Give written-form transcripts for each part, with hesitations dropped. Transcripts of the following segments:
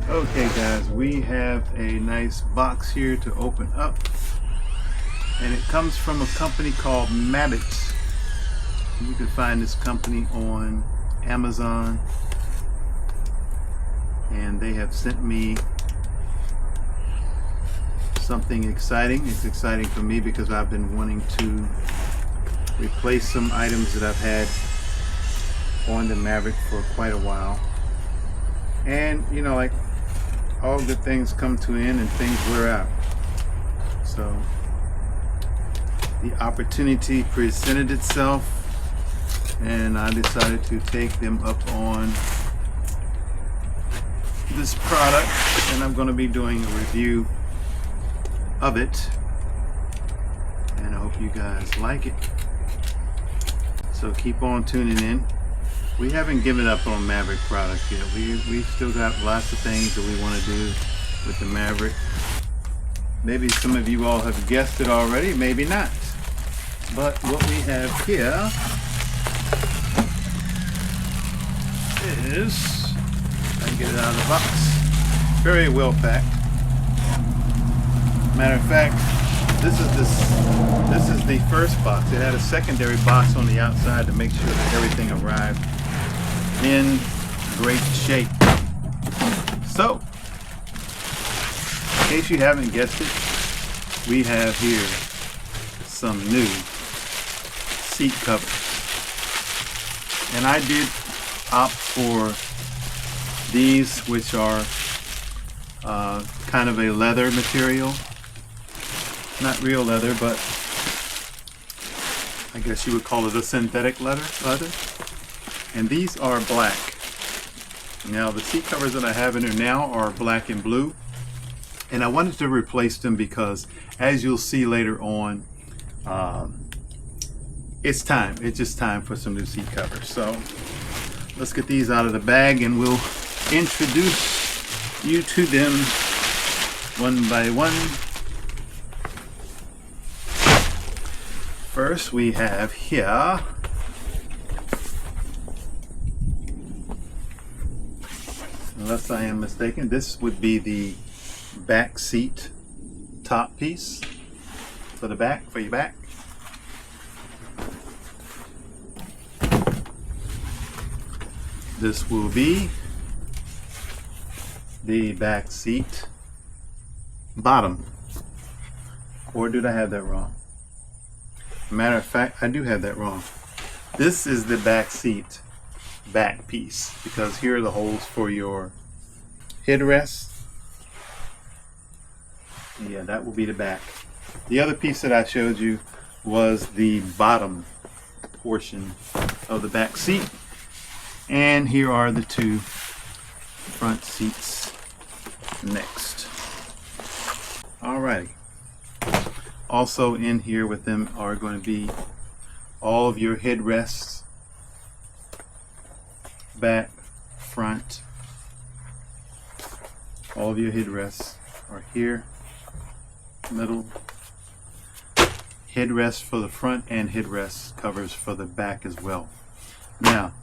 Okay guys, we have a nice box here to open up, and it comes from a company called Mabett. You can find this company on Amazon, and they have sent me something exciting. It's exciting for me because I've been wanting to replace some items that I've had on the Maverick for quite a while. And you know, like all good things come to an end and things wear out. So the opportunity presented itself, and I decided to take them up on this product, and I'm going to be doing a review of it, and I hope you guys like it. So keep on tuning in. We haven't given up on Maverick product yet. We've still got lots of things that we want to do with the Maverick. Maybe some of you all have guessed it already, maybe not. But what we have here is, I can get it out of the box, very well packed. Matter of fact, this is the first box. It had a secondary box on the outside to make sure that everything arrived in great shape. So, in case you haven't guessed it, we have here some new seat covers. And I did opt for these, which are kind of a leather material. Not real leather, but I guess you would call it a synthetic leather. And these are black. Now the seat covers that I have in here now are black and blue, and I wanted to replace them because, as you'll see later on, it's just time for some new seat covers. So let's get these out of the bag and we'll introduce you to them one by one. First we have here unless I am mistaken, this would be the back seat top piece for the back, for your back. This will be the back seat bottom. Or did I have that wrong? Matter of fact, I do have that wrong. This is the back seat back piece, because here are the holes for your headrest. Yeah, that will be the back. The other piece that I showed you was the bottom portion of the back seat. And here are the two front seats next. Alrighty. Also in here with them are going to be all of your headrests, back, front. All of your headrests are here, middle. Headrests for the front and headrest covers for the back as well. Now,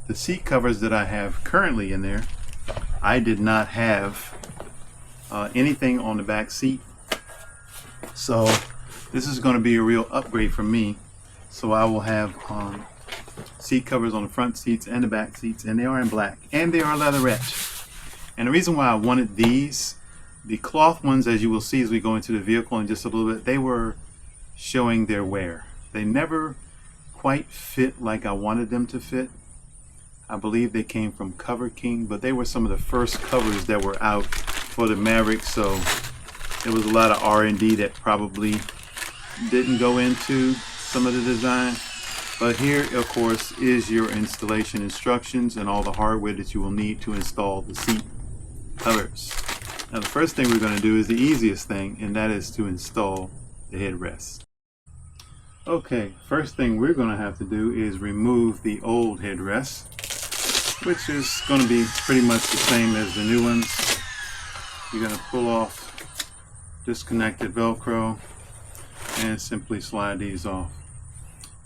the seat covers that I have currently in there, I did not have anything on the back seat. So this is going to be a real upgrade for me. So I will have seat covers on the front seats and the back seats, and they are in black and they are leatherette. And the reason why I wanted these, the cloth ones, as you will see as we go into the vehicle in just a little bit, they were showing their wear. They never quite fit like I wanted them to fit. I believe they came from Cover King, but they were some of the first covers that were out for the Maverick, so there was a lot of R&D that probably didn't go into some of the design. But here, of course, is your installation instructions and all the hardware that you will need to install the seat covers. Now, the first thing we're going to do is the easiest thing, and that is to install the headrest. Okay, first thing we're going to have to do is remove the old headrest, which is going to be pretty much the same as the new ones. You're going to pull off disconnected Velcro and simply slide these off.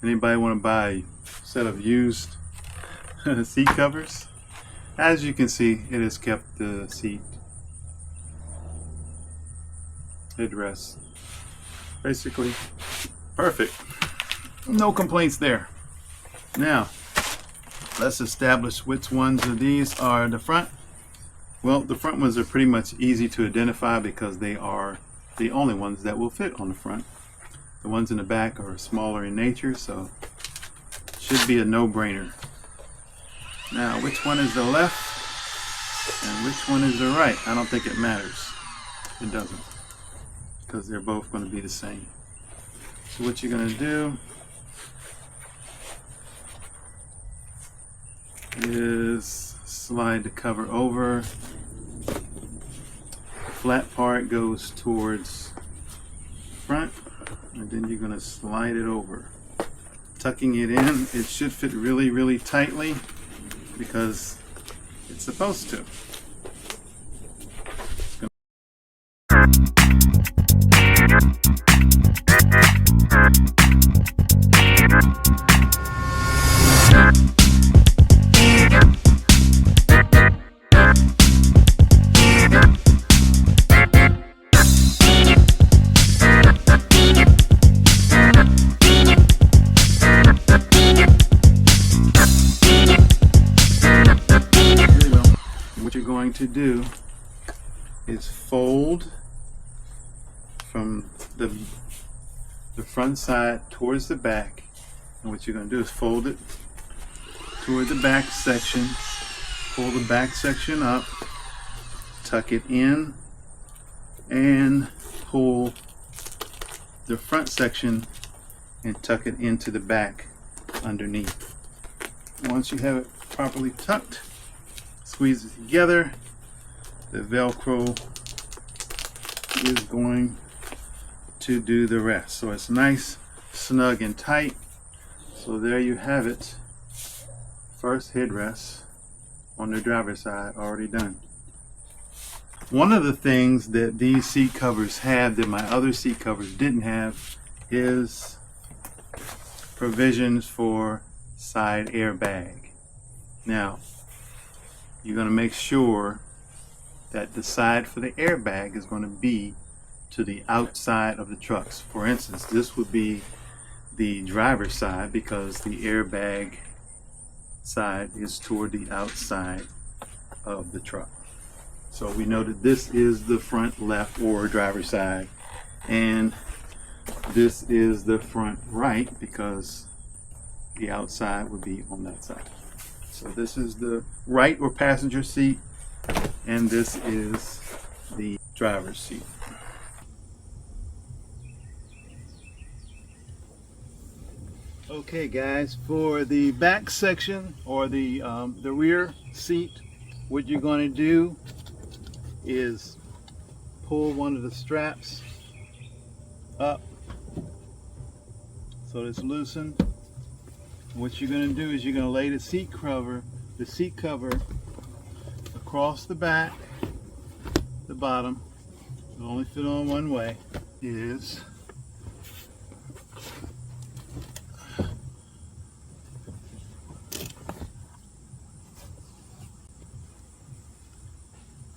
Anybody want to buy a set of used seat covers? As you can see, it has kept the seat headrest. Basically perfect. No complaints there. Now, let's establish which ones of these are the front. Well, the front ones are pretty much easy to identify because they are the only ones that will fit on the front. The ones in the back are smaller in nature, so it should be a no-brainer. Now, which one is the left and which one is the right? I don't think it matters. It doesn't, because they're both going to be the same. So what you're going to do is slide the cover over. The flat part goes towards the front, and then you're going to slide it over, tucking it in. It should fit really tightly because it's supposed to. What you're going to do is fold from the front side towards the back, and what you're going to do is fold it toward the back section, pull the back section up, tuck it in, and pull the front section and tuck it into the back underneath. Once you have it properly tucked, squeeze it together. The Velcro is going to do the rest. So it's nice, snug, and tight. So there you have it. First headrest on the driver's side already done. One of the things that these seat covers have that my other seat covers didn't have is provisions for side airbag. Now, you're going to make sure that the side for the airbag is going to be to the outside of the trucks. For instance, this would be the driver's side because the airbag side is toward the outside of the truck. So we know that this is the front left or driver's side, and this is the front right because the outside would be on that side. So this is the right or passenger seat, and this is the driver's seat. Okay guys, for the back section or the rear seat, what you're going to do is pull one of the straps up so it's loosened. What you're going to do is you're going to lay the seat cover across the back, the bottom. It'll only fit on one way. Is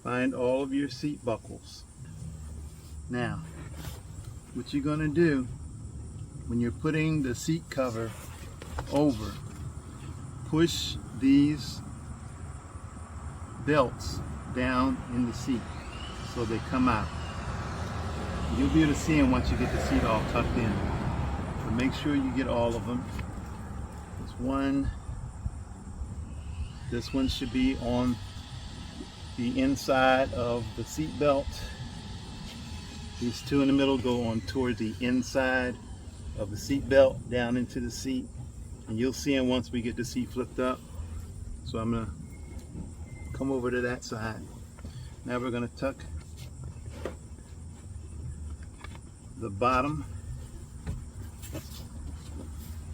find all of your seat buckles. Now, what you're going to do when you're putting the seat cover over, push these belts down in the seat so they come out. You'll be able to see them once you get the seat all tucked in. So make sure you get all of them. This one should be on the inside of the seat belt. These two in the middle go on toward the inside of the seat belt down into the seat, and you'll see them once we get the seat flipped up. So I'm going to come over to that side. Now we're going to tuck the bottom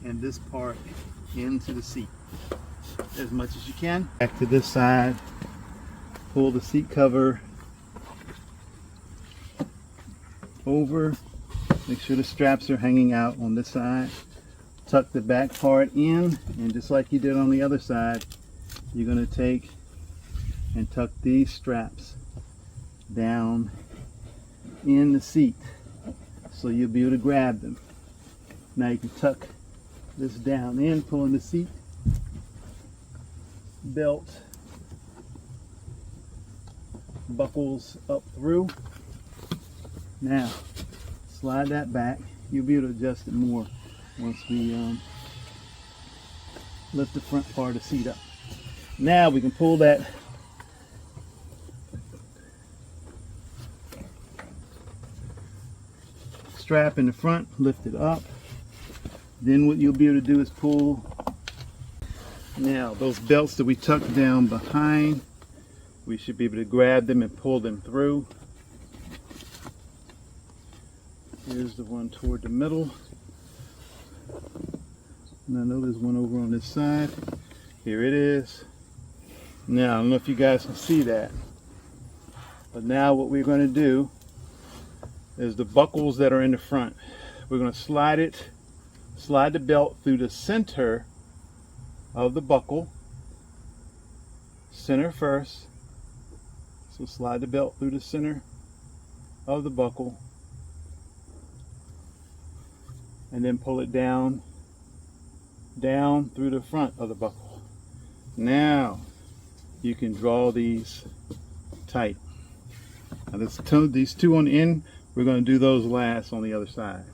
and this part into the seat as much as you can. Back to this side, pull the seat cover over, make sure the straps are hanging out on this side, tuck the back part in, and just like you did on the other side, you're going to take and tuck these straps down in the seat, so you'll be able to grab them. Now you can tuck this down in, pulling the seat belt buckles up through. Now slide that back. You'll be able to adjust it more once we lift the front part of the seat up. Now we can pull that strap in the front, lift it up. Then what you'll be able to do is pull. Now those belts that we tucked down behind, we should be able to grab them and pull them through. Here's the one toward the middle. And I know there's one over on this side. Here it is. Now, I don't know if you guys can see that, but now what we're going to do is the buckles that are in the front, we're going to slide the belt through the center of the buckle, center first. So slide the belt through the center of the buckle and then pull it down through the front of the buckle. Now you can draw these tight. Now these two on the end, we're going to do those last on the other side.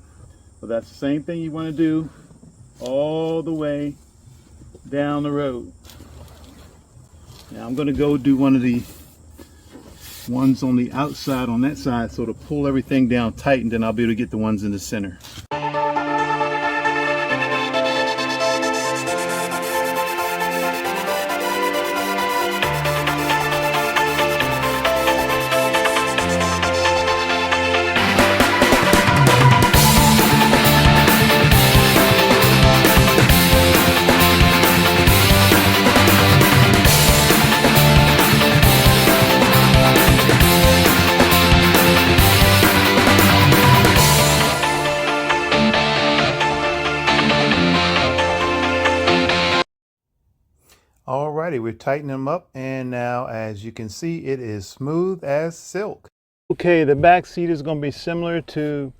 But that's the same thing you want to do all the way down the road. Now I'm going to go do one of the ones on the outside on that side, so to pull everything down tight, and then I'll be able to get the ones in the center. Alrighty, we're tightening them up, and now as you can see, it is smooth as silk. Okay, the back seat is going to be similar to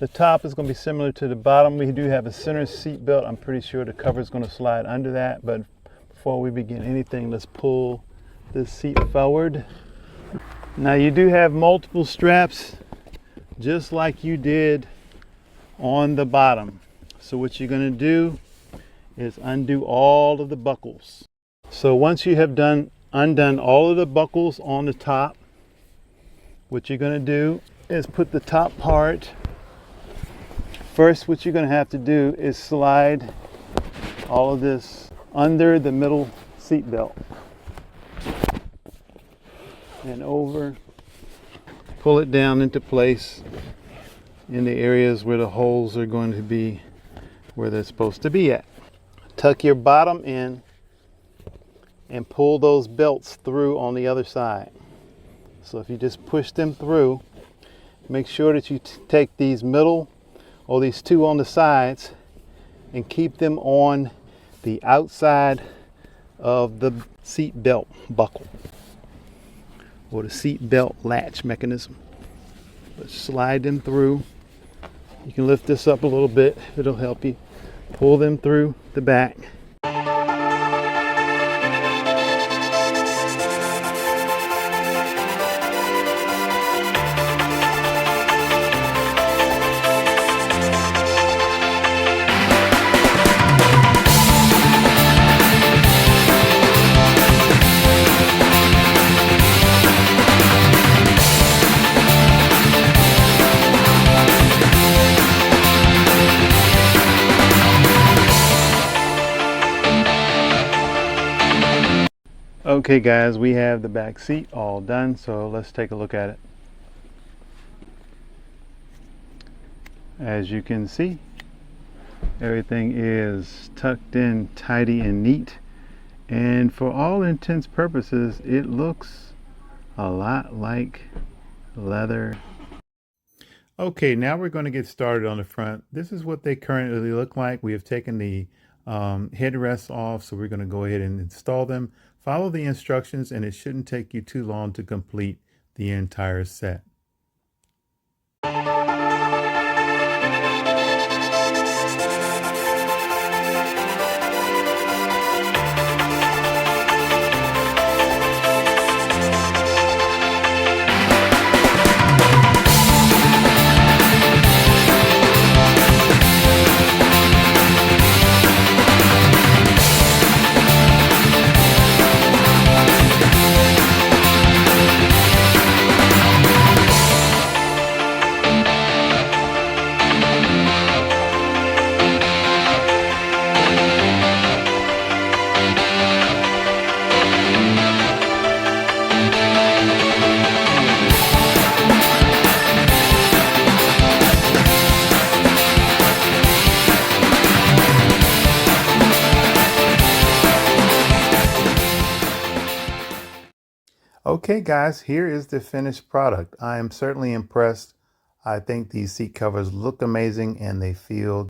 the top, is going to be similar to the bottom. We do have a center seat belt. I'm pretty sure the cover is going to slide under that, but before we begin anything, let's pull this seat forward. Now you do have multiple straps just like you did on the bottom. So what you're going to do is undo all of the buckles. So once you have undone all of the buckles on the top, what you're going to do is put the top part. First, what you're going to have to do is slide all of this under the middle seat belt and over. Pull it down into place in the areas where the holes are going to be where they're supposed to be at. Tuck your bottom in and pull those belts through on the other side. So if you just push them through, make sure that you take these middle or these two on the sides and keep them on the outside of the seat belt buckle or the seat belt latch mechanism. But slide them through. You can lift this up a little bit, it'll help you. Pull them through the back. Okay guys, we have the back seat all done, so let's take a look at it. As you can see, everything is tucked in tidy and neat, and for all intents purposes it looks a lot like leather. Okay, now we're going to get started on the front. This is what they currently look like. We have taken the headrests off, so we're going to go ahead and install them. Follow the instructions and it shouldn't take you too long to complete the entire set. Okay guys, here is the finished product. I am certainly impressed. I think these seat covers look amazing and they feel